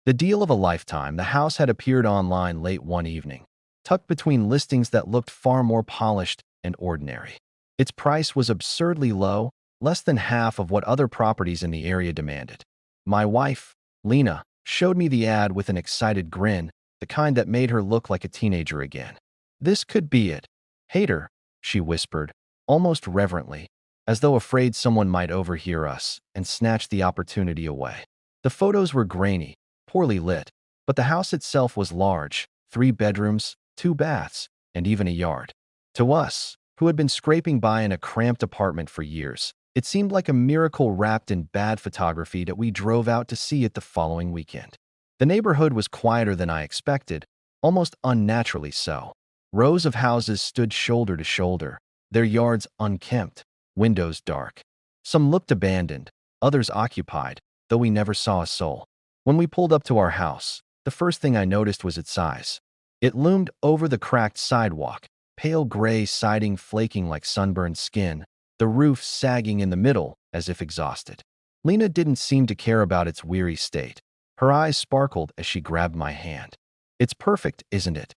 The deal of a lifetime. The house had appeared online late one evening, tucked between listings that looked far more polished and ordinary. Its price was absurdly low, less than half of what other properties in the area demanded. My wife, Lena, showed me the ad with an excited grin, the kind that made her look like a teenager again. "This could be it. Hater," she whispered, almost reverently, as though afraid someone might overhear us and snatch the opportunity away. The photos were grainy, poorly lit, but the house itself was large, 3 bedrooms, 2 baths, and even a yard. To us, who had been scraping by in a cramped apartment for years, it seemed like a miracle wrapped in bad photography that we drove out to see it the following weekend. The neighborhood was quieter than I expected, almost unnaturally so. Rows of houses stood shoulder to shoulder, their yards unkempt, windows dark. Some looked abandoned, others occupied, though we never saw a soul. When we pulled up to our house, the first thing I noticed was its size. It loomed over the cracked sidewalk, pale gray siding flaking like sunburned skin, the roof sagging in the middle as if exhausted. Lena didn't seem to care about its weary state. Her eyes sparkled as she grabbed my hand. "It's perfect, isn't it?"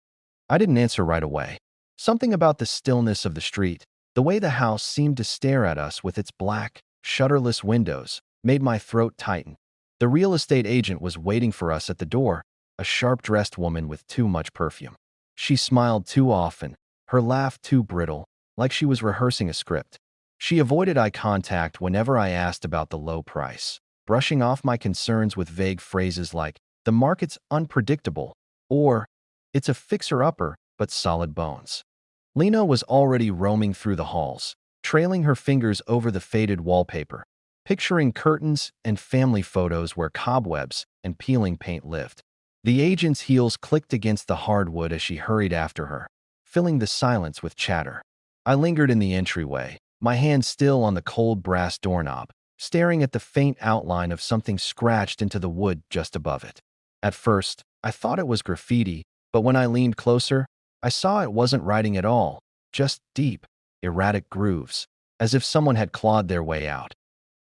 I didn't answer right away. Something about the stillness of the street, the way the house seemed to stare at us with its black, shutterless windows, made my throat tighten. The real estate agent was waiting for us at the door, a sharp-dressed woman with too much perfume. She smiled too often, her laugh too brittle, like she was rehearsing a script. She avoided eye contact whenever I asked about the low price, brushing off my concerns with vague phrases like, "The market's unpredictable," or, "It's a fixer-upper, but solid bones." Lena was already roaming through the halls, trailing her fingers over the faded wallpaper, picturing curtains and family photos where cobwebs and peeling paint lived. The agent's heels clicked against the hardwood as she hurried after her, filling the silence with chatter. I lingered in the entryway, my hand still on the cold brass doorknob, staring at the faint outline of something scratched into the wood just above it. At first, I thought it was graffiti, but when I leaned closer, I saw it wasn't writing at all, just deep, erratic grooves, as if someone had clawed their way out.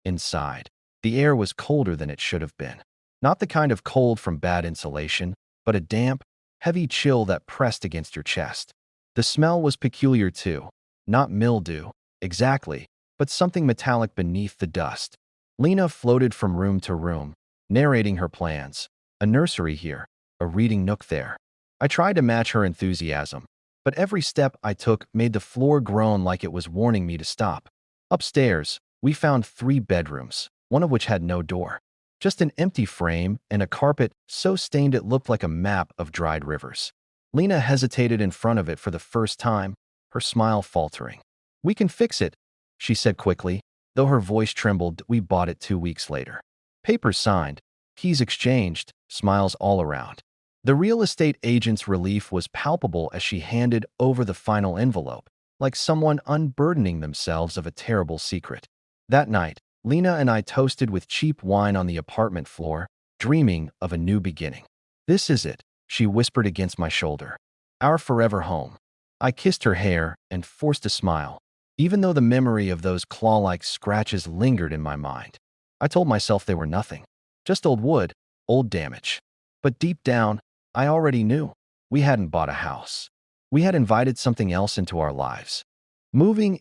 Inside, the air was colder than it should have been. Not the kind of cold from bad insulation, but a damp, heavy chill that pressed against your chest. The smell was peculiar too, not mildew, exactly, but something metallic beneath the dust. Lena floated from room to room, narrating her plans. A nursery here, a reading nook there. I tried to match her enthusiasm, but every step I took made the floor groan like it was warning me to stop. Upstairs, we found 3 bedrooms, one of which had no door. Just an empty frame and a carpet so stained it looked like a map of dried rivers. Lena hesitated in front of it for the first time, her smile faltering. "We can fix it," she said quickly, though her voice trembled. "We bought it 2 weeks later. Papers signed, keys exchanged, smiles all around." The real estate agent's relief was palpable as she handed over the final envelope, like someone unburdening themselves of a terrible secret. That night, Lena and I toasted with cheap wine on the apartment floor, dreaming of a new beginning. "This is it," she whispered against my shoulder. "Our forever home." I kissed her hair and forced a smile, even though the memory of those claw-like scratches lingered in my mind. I told myself they were nothing, just old wood, old damage. But deep down, I already knew. We hadn't bought a house. We had invited something else into our lives. Moving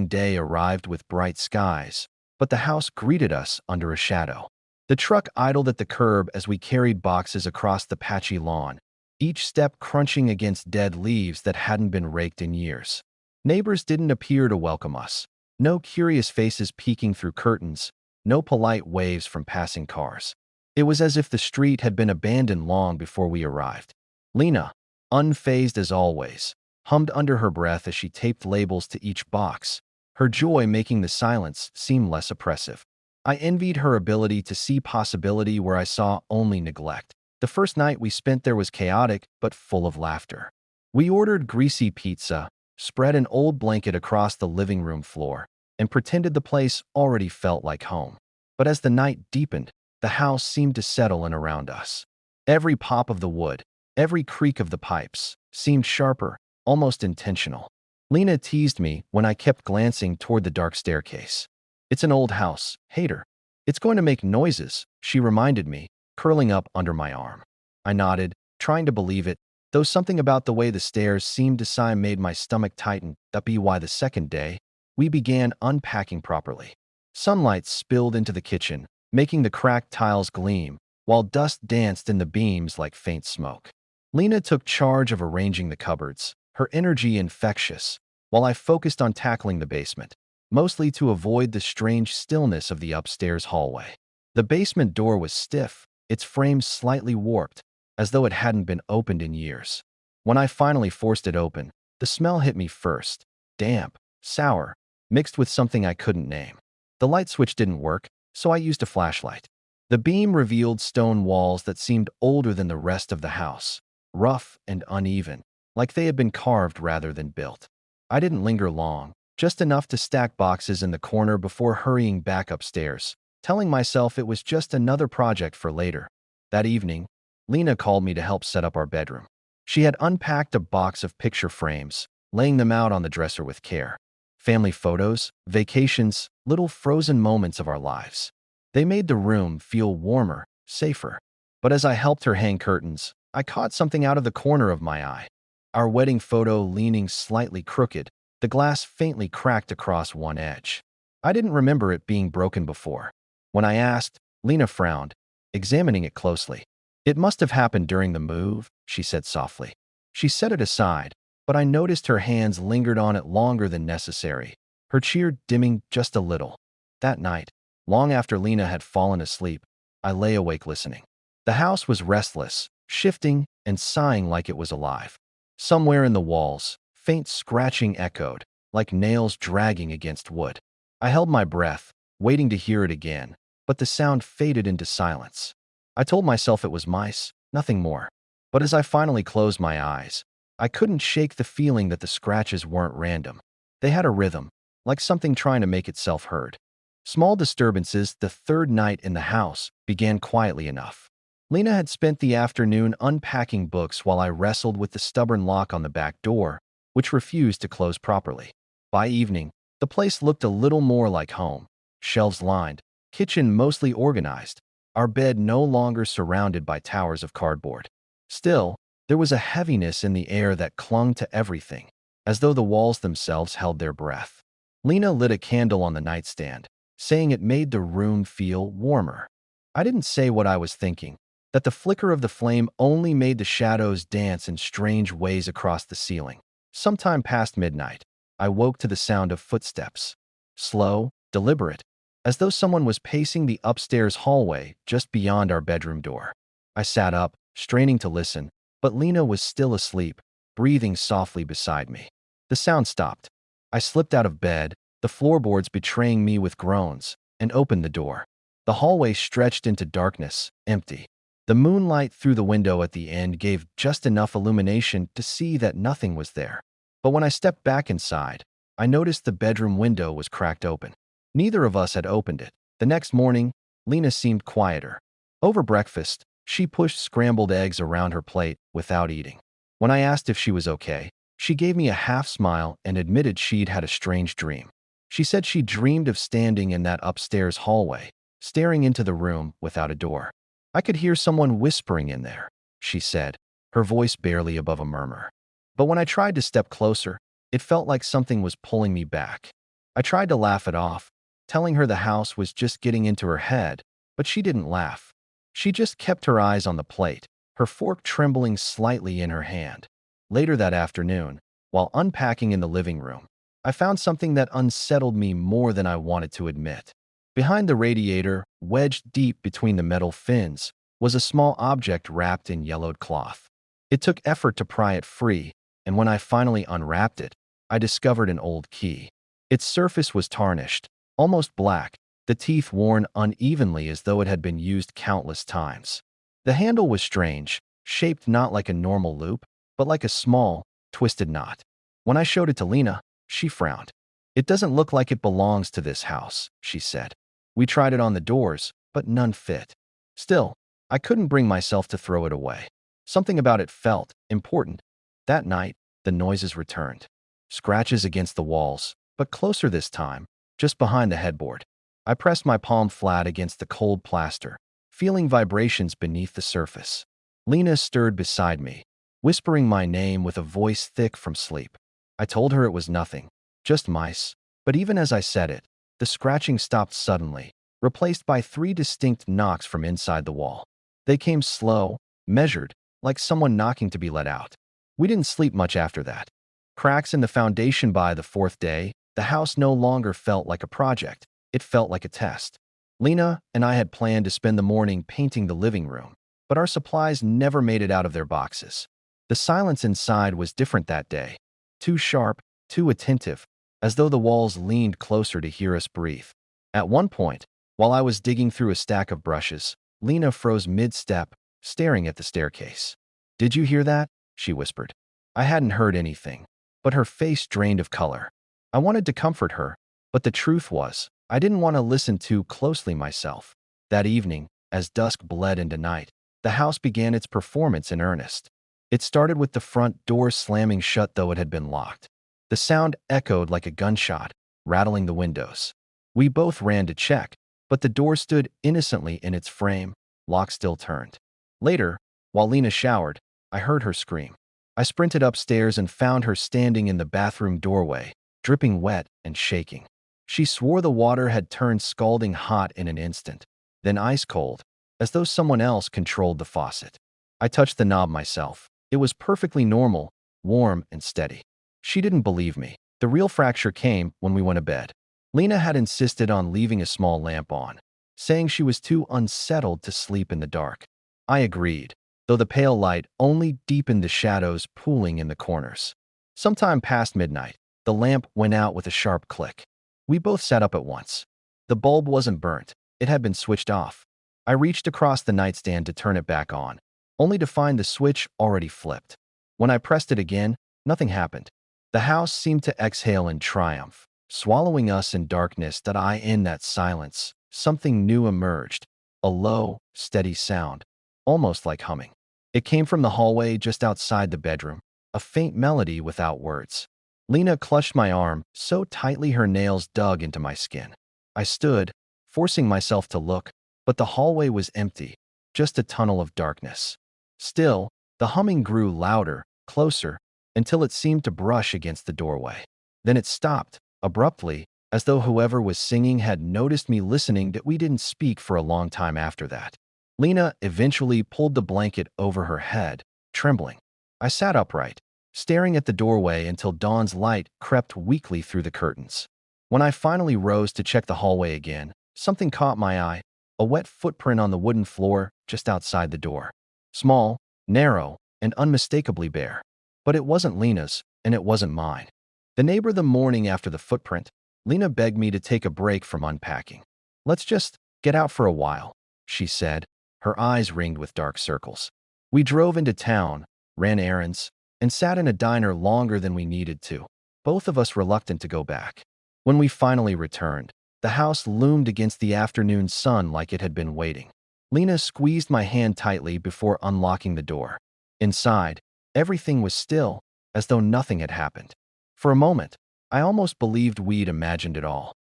day arrived with bright skies, but the house greeted us under a shadow. The truck idled at the curb as we carried boxes across the patchy lawn, each step crunching against dead leaves that hadn't been raked in years. Neighbors didn't appear to welcome us. No curious faces peeking through curtains, no polite waves from passing cars. It was as if the street had been abandoned long before we arrived. Lena, unfazed as always, hummed under her breath as she taped labels to each box, her joy making the silence seem less oppressive. I envied her ability to see possibility where I saw only neglect. The first night we spent there was chaotic but full of laughter. We ordered greasy pizza, spread an old blanket across the living room floor, and pretended the place already felt like home. But as the night deepened, the house seemed to settle in around us. Every pop of the wood, every creak of the pipes, seemed sharper, almost intentional. Lena teased me when I kept glancing toward the dark staircase. "It's an old house, hater. It's going to make noises," she reminded me, curling up under my arm. I nodded, trying to believe it, though something about the way the stairs seemed to sign made my stomach tighten. That be why the second day, we began unpacking properly. Sunlight spilled into the kitchen, making the cracked tiles gleam, while dust danced in the beams like faint smoke. Lena took charge of arranging the cupboards, her energy infectious, while I focused on tackling the basement, mostly to avoid the strange stillness of the upstairs hallway. The basement door was stiff, its frame slightly warped, as though it hadn't been opened in years. When I finally forced it open, the smell hit me first, damp, sour, mixed with something I couldn't name. The light switch didn't work, so I used a flashlight. The beam revealed stone walls that seemed older than the rest of the house, rough and uneven, like they had been carved rather than built. I didn't linger long, just enough to stack boxes in the corner before hurrying back upstairs, telling myself it was just another project for later. That evening, Lena called me to help set up our bedroom. She had unpacked a box of picture frames, laying them out on the dresser with care. Family photos, vacations, little frozen moments of our lives. They made the room feel warmer, safer. But as I helped her hang curtains, I caught something out of the corner of my eye. Our wedding photo leaning slightly crooked, the glass faintly cracked across one edge. I didn't remember it being broken before. When I asked, Lena frowned, examining it closely. "It must have happened during the move," she said softly. She set it aside, but I noticed her hands lingered on it longer than necessary, her cheer dimming just a little. That night, long after Lena had fallen asleep, I lay awake listening. The house was restless, shifting and sighing like it was alive. Somewhere in the walls, faint scratching echoed, like nails dragging against wood. I held my breath, waiting to hear it again, but the sound faded into silence. I told myself it was mice, nothing more. But as I finally closed my eyes, I couldn't shake the feeling that the scratches weren't random. They had a rhythm, like something trying to make itself heard. Small disturbances the third night in the house began quietly enough. Lena had spent the afternoon unpacking books while I wrestled with the stubborn lock on the back door, which refused to close properly. By evening, the place looked a little more like home. Shelves lined, kitchen mostly organized, our bed no longer surrounded by towers of cardboard. Still, there was a heaviness in the air that clung to everything, as though the walls themselves held their breath. Lena lit a candle on the nightstand, saying it made the room feel warmer. I didn't say what I was thinking, that the flicker of the flame only made the shadows dance in strange ways across the ceiling. Sometime past midnight, I woke to the sound of footsteps. Slow, deliberate, as though someone was pacing the upstairs hallway just beyond our bedroom door. I sat up, straining to listen, but Lena was still asleep, breathing softly beside me. The sound stopped. I slipped out of bed, the floorboards betraying me with groans, and opened the door. The hallway stretched into darkness, empty. The moonlight through the window at the end gave just enough illumination to see that nothing was there. But when I stepped back inside, I noticed the bedroom window was cracked open. Neither of us had opened it. The next morning, Lena seemed quieter. Over breakfast, she pushed scrambled eggs around her plate without eating. When I asked if she was okay, she gave me a half smile and admitted she'd had a strange dream. She said she dreamed of standing in that upstairs hallway, staring into the room without a door. "I could hear someone whispering in there," she said, her voice barely above a murmur. But when I tried to step closer, it felt like something was pulling me back. I tried to laugh it off, telling her the house was just getting into her head, but she didn't laugh. She just kept her eyes on the plate, her fork trembling slightly in her hand. Later that afternoon, while unpacking in the living room, I found something that unsettled me more than I wanted to admit. Behind the radiator, wedged deep between the metal fins, was a small object wrapped in yellowed cloth. It took effort to pry it free, and when I finally unwrapped it, I discovered an old key. Its surface was tarnished, almost black, the teeth worn unevenly as though it had been used countless times. The handle was strange, shaped not like a normal loop, but like a small, twisted knot. When I showed it to Lena, she frowned. "It doesn't look like it belongs to this house," she said. "We tried it on the doors, but none fit." Still, I couldn't bring myself to throw it away. Something about it felt important. That night, the noises returned. Scratches against the walls, but closer this time, just behind the headboard. I pressed my palm flat against the cold plaster, feeling vibrations beneath the surface. Lena stirred beside me, whispering my name with a voice thick from sleep. I told her it was nothing, just mice, but even as I said it, the scratching stopped suddenly, replaced by 3 distinct knocks from inside the wall. They came slow, measured, like someone knocking to be let out. We didn't sleep much after that. Cracks in the foundation. By the 4th day, the house no longer felt like a project. It felt like a test. Lena and I had planned to spend the morning painting the living room, but our supplies never made it out of their boxes. The silence inside was different that day. Too sharp, too attentive, as though the walls leaned closer to hear us breathe. At one point, while I was digging through a stack of brushes, Lena froze mid-step, staring at the staircase. "Did you hear that?" she whispered. I hadn't heard anything, but her face drained of color. I wanted to comfort her, but the truth was, I didn't want to listen too closely myself. That evening, as dusk bled into night, the house began its performance in earnest. It started with the front door slamming shut, though it had been locked. The sound echoed like a gunshot, rattling the windows. We both ran to check, but the door stood innocently in its frame, lock still turned. Later, while Lena showered, I heard her scream. I sprinted upstairs and found her standing in the bathroom doorway, dripping wet and shaking. She swore the water had turned scalding hot in an instant, then ice cold, as though someone else controlled the faucet. I touched the knob myself. It was perfectly normal, warm and steady. She didn't believe me. The real fracture came when we went to bed. Lena had insisted on leaving a small lamp on, saying she was too unsettled to sleep in the dark. I agreed, though the pale light only deepened the shadows pooling in the corners. Sometime past midnight, the lamp went out with a sharp click. We both sat up at once. The bulb wasn't burnt. It had been switched off. I reached across the nightstand to turn it back on, only to find the switch already flipped. When I pressed it again, nothing happened. The house seemed to exhale in triumph, swallowing us in darkness. In that silence, something new emerged, a low, steady sound, almost like humming. It came from the hallway just outside the bedroom, a faint melody without words. Lena clutched my arm so tightly her nails dug into my skin. I stood, forcing myself to look, but the hallway was empty, just a tunnel of darkness. Still, the humming grew louder, closer, until it seemed to brush against the doorway. Then it stopped, abruptly, as though whoever was singing had noticed me listening. That we didn't speak for a long time after that. Lena eventually pulled the blanket over her head, trembling. I sat upright, staring at the doorway until dawn's light crept weakly through the curtains. When I finally rose to check the hallway again, something caught my eye, a wet footprint on the wooden floor just outside the door. Small, narrow, and unmistakably bare. But it wasn't Lena's, and it wasn't mine. The neighbor. The morning after the footprint, Lena begged me to take a break from unpacking. "Let's just get out for a while," she said, her eyes ringed with dark circles. We drove into town, ran errands, and sat in a diner longer than we needed to, both of us reluctant to go back. When we finally returned, the house loomed against the afternoon sun like it had been waiting. Lena squeezed my hand tightly before unlocking the door. Inside, everything was still, as though nothing had happened. For a moment, I almost believed we'd imagined it all.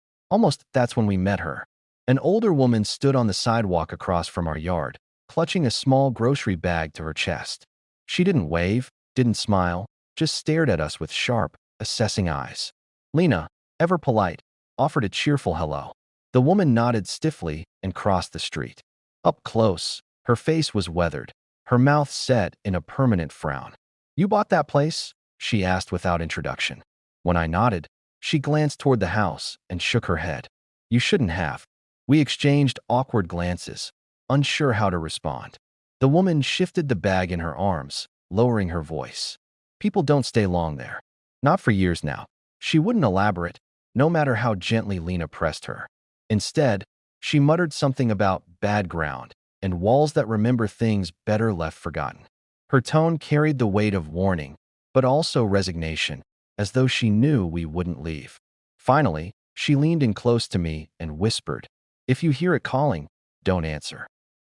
That's when we met her. An older woman stood on the sidewalk across from our yard, clutching a small grocery bag to her chest. She didn't wave, didn't smile, just stared at us with sharp, assessing eyes. Lena, ever polite, offered a cheerful hello. The woman nodded stiffly and crossed the street. Up close, her face was weathered, her mouth set in a permanent frown. "You bought that place?" she asked without introduction. When I nodded, she glanced toward the house and shook her head. "You shouldn't have." We exchanged awkward glances, unsure how to respond. The woman shifted the bag in her arms, lowering her voice. "People don't stay long there. Not for years now." She wouldn't elaborate, no matter how gently Lena pressed her. Instead, she muttered something about bad ground and walls that remember things better left forgotten. Her tone carried the weight of warning, but also resignation, as though she knew we wouldn't leave. Finally, she leaned in close to me and whispered, "If you hear it calling, don't answer."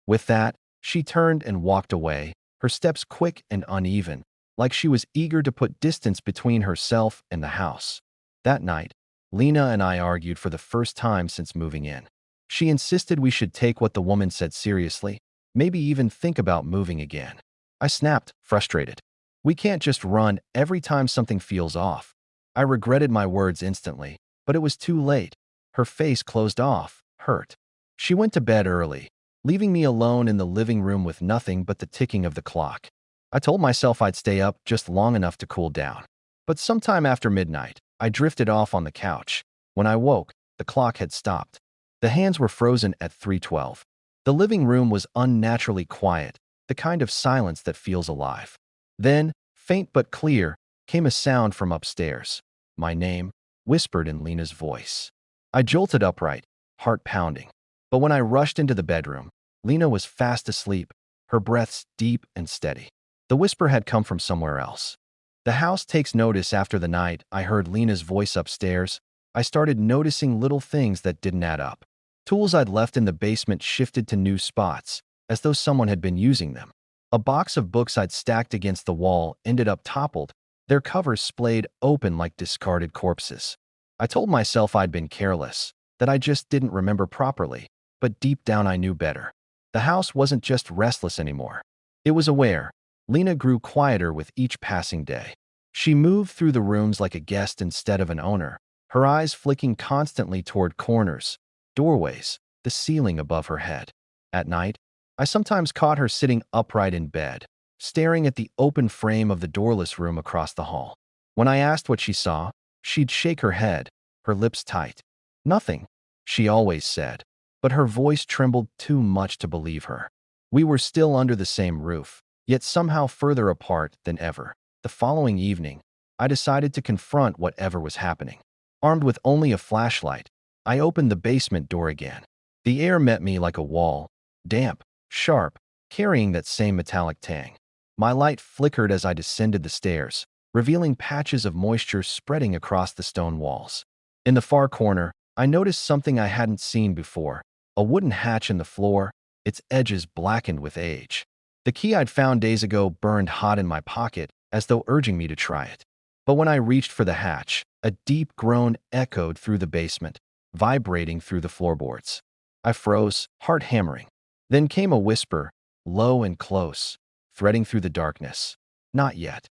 With that, she turned and walked away, her steps quick and uneven, like she was eager to put distance between herself and the house. That night, Lena and I argued for the first time since moving in. She insisted we should take what the woman said seriously, maybe even think about moving again. I snapped, frustrated. We can't just run every time something feels off. I regretted my words instantly, but it was too late. Her face closed off, hurt. She went to bed early, leaving me alone in the living room with nothing but the ticking of the clock. I told myself I'd stay up just long enough to cool down. But sometime after midnight, I drifted off on the couch. When I woke, the clock had stopped. The hands were frozen at 3:12. The living room was unnaturally quiet, the kind of silence that feels alive. Then, faint but clear, came a sound from upstairs. My name, whispered in Lena's voice. I jolted upright, heart pounding. But when I rushed into the bedroom, Lena was fast asleep, her breaths deep and steady. The whisper had come from somewhere else. The house takes notice after the night I heard Lena's voice upstairs. I started noticing little things that didn't add up. Tools I'd left in the basement shifted to new spots, as though someone had been using them. A box of books I'd stacked against the wall ended up toppled, their covers splayed open like discarded corpses. I told myself I'd been careless, that I just didn't remember properly, but deep down I knew better. The house wasn't just restless anymore. It was aware. Lena grew quieter with each passing day. She moved through the rooms like a guest instead of an owner, her eyes flicking constantly toward corners, doorways, the ceiling above her head. At night, I sometimes caught her sitting upright in bed, staring at the open frame of the doorless room across the hall. When I asked what she saw, she'd shake her head, her lips tight. Nothing, she always said, but her voice trembled too much to believe her. We were still under the same roof, yet somehow further apart than ever. The following evening, I decided to confront whatever was happening. Armed with only a flashlight, I opened the basement door again. The air met me like a wall, damp, sharp, carrying that same metallic tang. My light flickered as I descended the stairs, revealing patches of moisture spreading across the stone walls. In the far corner, I noticed something I hadn't seen before, a wooden hatch in the floor, its edges blackened with age. The key I'd found days ago burned hot in my pocket, as though urging me to try it. But when I reached for the hatch, a deep groan echoed through the basement, vibrating through the floorboards. I froze, heart hammering. Then came a whisper, low and close, threading through the darkness. Not yet.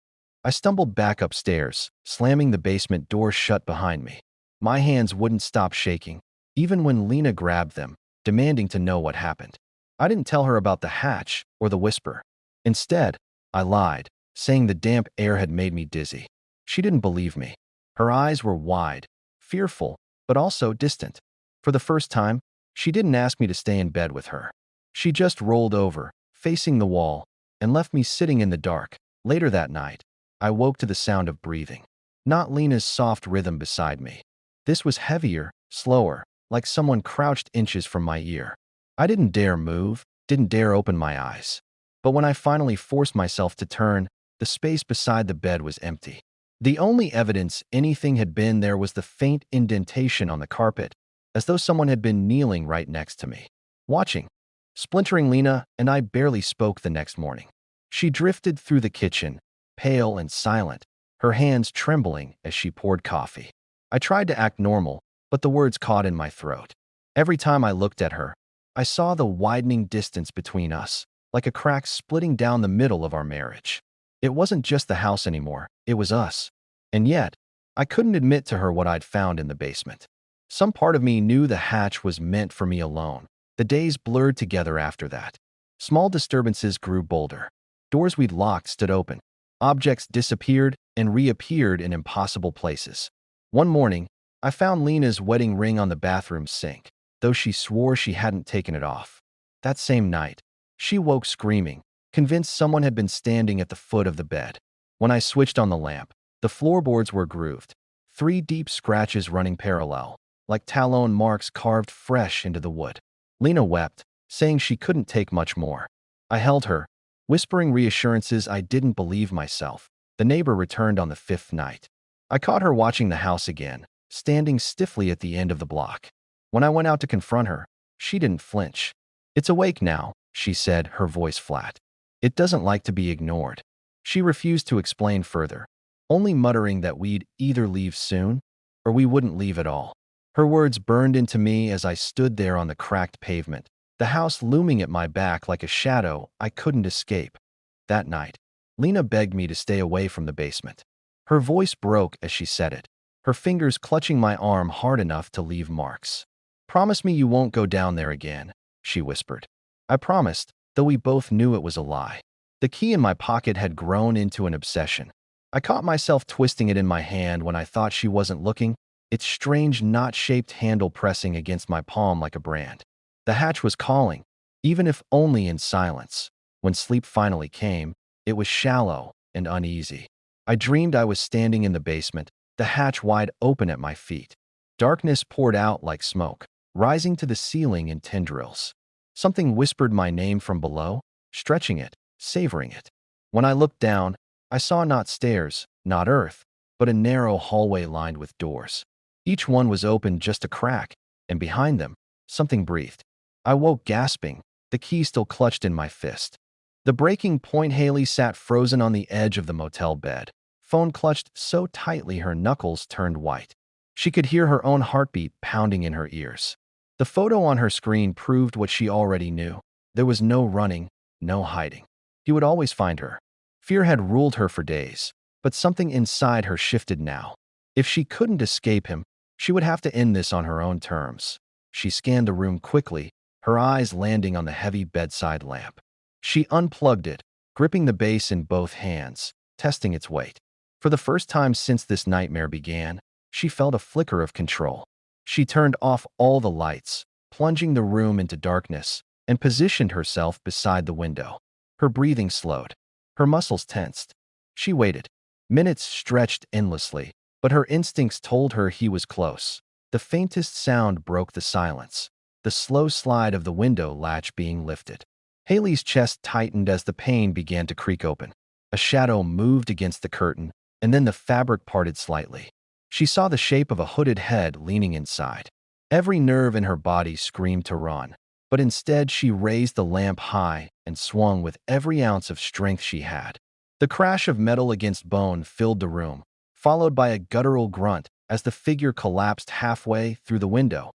I stumbled back upstairs, slamming the basement door shut behind me. My hands wouldn't stop shaking, even when Lena grabbed them, demanding to know what happened. I didn't tell her about the hatch or the whisper. Instead, I lied, saying the damp air had made me dizzy. She didn't believe me. Her eyes were wide, fearful, but also distant. For the first time, she didn't ask me to stay in bed with her. She just rolled over, facing the wall, and left me sitting in the dark. Later that night, I woke to the sound of breathing. Not Lena's soft rhythm beside me. This was heavier, slower, like someone crouched inches from my ear. I didn't dare move, didn't dare open my eyes. But when I finally forced myself to turn, the space beside the bed was empty. The only evidence anything had been there was the faint indentation on the carpet, as though someone had been kneeling right next to me, watching. Splintering Lena and I barely spoke the next morning. She drifted through the kitchen, pale and silent, her hands trembling as she poured coffee. I tried to act normal, but the words caught in my throat. Every time I looked at her, I saw the widening distance between us, like a crack splitting down the middle of our marriage. It wasn't just the house anymore, it was us. And yet, I couldn't admit to her what I'd found in the basement. Some part of me knew the hatch was meant for me alone. The days blurred together after that. Small disturbances grew bolder. Doors we'd locked stood open. Objects disappeared and reappeared in impossible places. One morning, I found Lena's wedding ring on the bathroom sink, though she swore she hadn't taken it off. That same night, she woke screaming, convinced someone had been standing at the foot of the bed. When I switched on the lamp, the floorboards were grooved, 3 deep scratches running parallel, like talon marks carved fresh into the wood. Lena wept, saying she couldn't take much more. I held her, whispering reassurances I didn't believe myself. The neighbor returned on the 5th night. I caught her watching the house again, standing stiffly at the end of the block. When I went out to confront her, she didn't flinch. "It's awake now," she said, her voice flat. "It doesn't like to be ignored." She refused to explain further, only muttering that we'd either leave soon or we wouldn't leave at all. Her words burned into me as I stood there on the cracked pavement, the house looming at my back like a shadow I couldn't escape. That night, Lena begged me to stay away from the basement. Her voice broke as she said it, her fingers clutching my arm hard enough to leave marks. "Promise me you won't go down there again," she whispered. I promised, though we both knew it was a lie. The key in my pocket had grown into an obsession. I caught myself twisting it in my hand when I thought she wasn't looking, its strange knot-shaped handle pressing against my palm like a brand. The hatch was calling, even if only in silence. When sleep finally came, it was shallow and uneasy. I dreamed I was standing in the basement, the hatch wide open at my feet. Darkness poured out like smoke, rising to the ceiling in tendrils. Something whispered my name from below, stretching it, savoring it. When I looked down, I saw not stairs, not earth, but a narrow hallway lined with doors. Each one was open just a crack, and behind them, something breathed. I woke gasping, the key still clutched in my fist. The breaking point, Haley sat frozen on the edge of the motel bed, phone clutched so tightly her knuckles turned white. She could hear her own heartbeat pounding in her ears. The photo on her screen proved what she already knew. There was no running, no hiding. He would always find her. Fear had ruled her for days, but something inside her shifted now. If she couldn't escape him, she would have to end this on her own terms. She scanned the room quickly, her eyes landing on the heavy bedside lamp. She unplugged it, gripping the base in both hands, testing its weight. For the first time since this nightmare began, she felt a flicker of control. She turned off all the lights, plunging the room into darkness, and positioned herself beside the window. Her breathing slowed. Her muscles tensed. She waited. Minutes stretched endlessly, but her instincts told her he was close. The faintest sound broke the silence, the slow slide of the window latch being lifted. Haley's chest tightened as the pane began to creak open. A shadow moved against the curtain, and then the fabric parted slightly. She saw the shape of a hooded head leaning inside. Every nerve in her body screamed to run, but instead she raised the lamp high and swung with every ounce of strength she had. The crash of metal against bone filled the room, followed by a guttural grunt as the figure collapsed halfway through the window.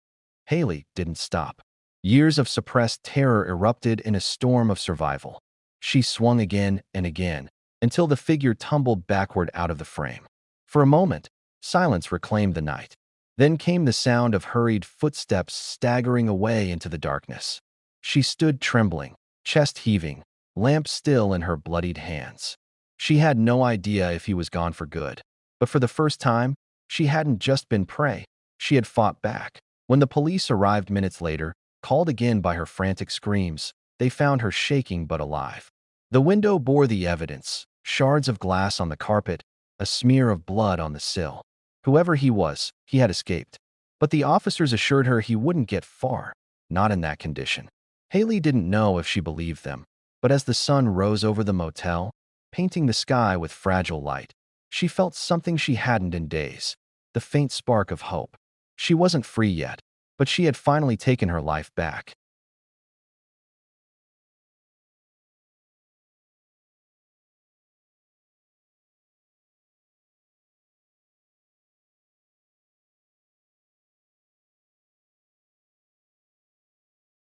Haley didn't stop. Years of suppressed terror erupted in a storm of survival. She swung again and again, until the figure tumbled backward out of the frame. For a moment, silence reclaimed the night. Then came the sound of hurried footsteps staggering away into the darkness. She stood trembling, chest heaving, lamp still in her bloodied hands. She had no idea if he was gone for good, but for the first time, she hadn't just been prey, she had fought back. When the police arrived minutes later, called again by her frantic screams, they found her shaking but alive. The window bore the evidence, shards of glass on the carpet, a smear of blood on the sill. Whoever he was, he had escaped. But the officers assured her he wouldn't get far, not in that condition. Haley didn't know if she believed them, but as the sun rose over the motel, painting the sky with fragile light, she felt something she hadn't in days, the faint spark of hope. She wasn't free yet, but she had finally taken her life back.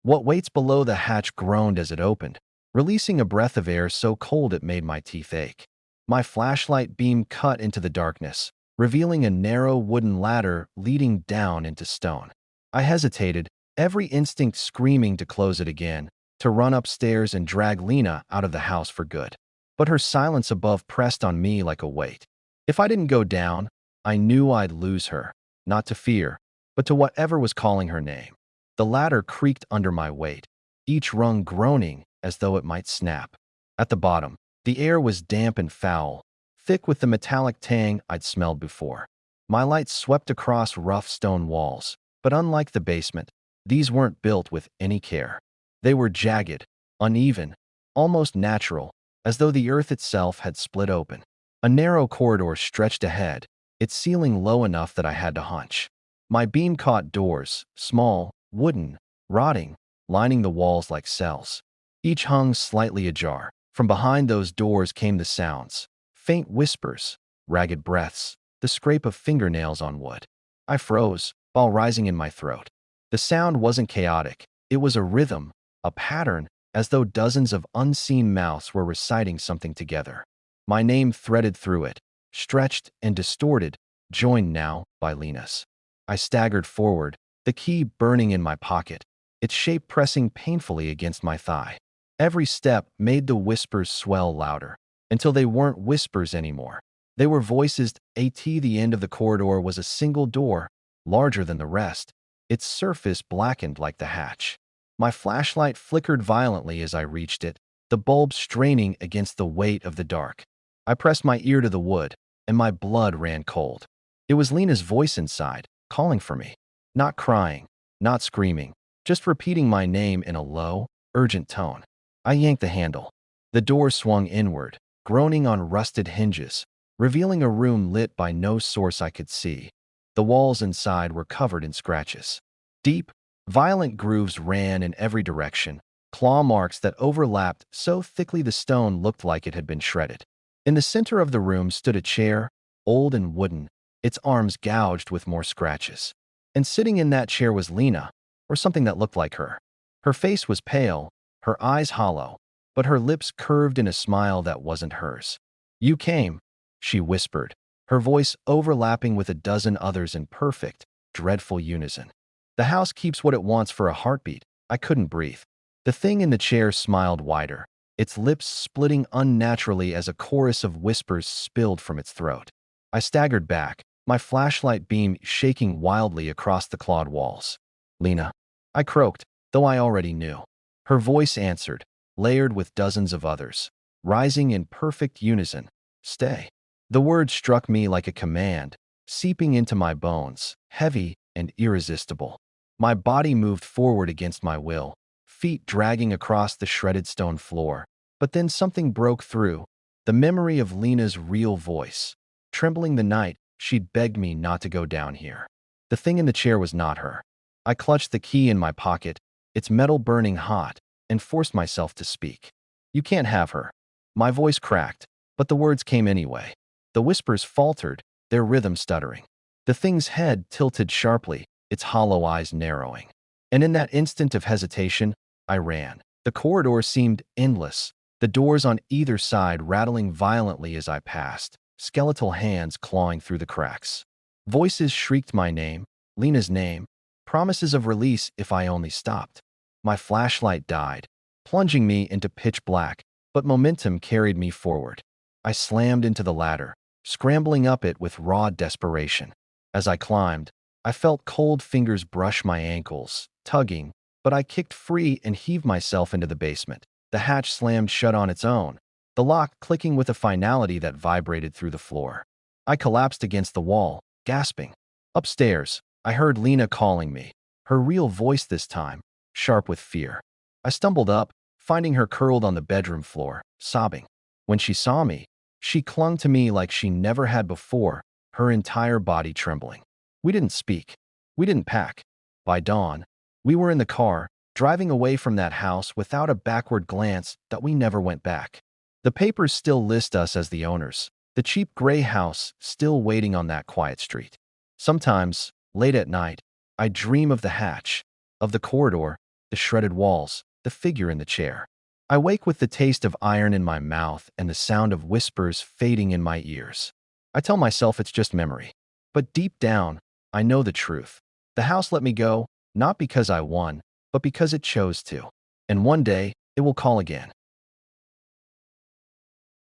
What waits below the hatch groaned as it opened, releasing a breath of air so cold it made my teeth ache. My flashlight beam cut into the darkness, revealing a narrow wooden ladder leading down into stone. I hesitated, every instinct screaming to close it again, to run upstairs and drag Lena out of the house for good. But her silence above pressed on me like a weight. If I didn't go down, I knew I'd lose her, not to fear, but to whatever was calling her name. The ladder creaked under my weight, each rung groaning as though it might snap. At the bottom, the air was damp and foul, thick with the metallic tang I'd smelled before. My light swept across rough stone walls, but unlike the basement, these weren't built with any care. They were jagged, uneven, almost natural, as though the earth itself had split open. A narrow corridor stretched ahead, its ceiling low enough that I had to hunch. My beam caught doors, small, wooden, rotting, lining the walls like cells. Each hung slightly ajar. From behind those doors came the sounds, faint whispers, ragged breaths, the scrape of fingernails on wood. I froze, while rising in my throat. The sound wasn't chaotic. It was a rhythm, a pattern, as though dozens of unseen mouths were reciting something together. My name threaded through it, stretched and distorted, joined now by Lena's. I staggered forward, the key burning in my pocket, its shape pressing painfully against my thigh. Every step made the whispers swell louder, until they weren't whispers anymore. They were voices. At the end of the corridor was a single door, larger than the rest, its surface blackened like the hatch. My flashlight flickered violently as I reached it, the bulb straining against the weight of the dark. I pressed my ear to the wood, and my blood ran cold. It was Lena's voice inside, calling for me. Not crying, not screaming, just repeating my name in a low, urgent tone. I yanked the handle. The door swung inward, groaning on rusted hinges, revealing a room lit by no source I could see. The walls inside were covered in scratches. Deep, violent grooves ran in every direction, claw marks that overlapped so thickly the stone looked like it had been shredded. In the center of the room stood a chair, old and wooden, its arms gouged with more scratches. And sitting in that chair was Lena, or something that looked like her. Her face was pale, her eyes hollow, but her lips curved in a smile that wasn't hers. "You came," she whispered, her voice overlapping with a dozen others in perfect, dreadful unison. "The house keeps what it wants for a heartbeat." I couldn't breathe. The thing in the chair smiled wider, its lips splitting unnaturally as a chorus of whispers spilled from its throat. I staggered back, my flashlight beam shaking wildly across the clawed walls. "Lena," I croaked, though I already knew. Her voice answered, layered with dozens of others, rising in perfect unison. "Stay." The word struck me like a command, seeping into my bones, heavy and irresistible. My body moved forward against my will, feet dragging across the shredded stone floor. But then something broke through, the memory of Lena's real voice. Trembling the night, she'd begged me not to go down here. The thing in the chair was not her. I clutched the key in my pocket, its metal burning hot, and forced myself to speak. "You can't have her." My voice cracked, but the words came anyway. The whispers faltered, their rhythm stuttering. The thing's head tilted sharply, its hollow eyes narrowing. And in that instant of hesitation, I ran. The corridor seemed endless, the doors on either side rattling violently as I passed, skeletal hands clawing through the cracks. Voices shrieked my name, Lena's name, promises of release if I only stopped. My flashlight died, plunging me into pitch black, but momentum carried me forward. I slammed into the ladder, scrambling up it with raw desperation. As I climbed, I felt cold fingers brush my ankles, tugging, but I kicked free and heaved myself into the basement. The hatch slammed shut on its own, the lock clicking with a finality that vibrated through the floor. I collapsed against the wall, gasping. Upstairs, I heard Lena calling me, her real voice this time, sharp with fear. I stumbled up, finding her curled on the bedroom floor, sobbing. When she saw me, she clung to me like she never had before, her entire body trembling. We didn't speak. We didn't pack. By dawn, we were in the car, driving away from that house without a backward glance that we never went back. The papers still list us as the owners, the cheap gray house still waiting on that quiet street. Sometimes, late at night, I dream of the hatch, of the corridor, the shredded walls, the figure in the chair. I wake with the taste of iron in my mouth and the sound of whispers fading in my ears. I tell myself it's just memory. But deep down, I know the truth. The house let me go, not because I won, but because it chose to. And one day, it will call again.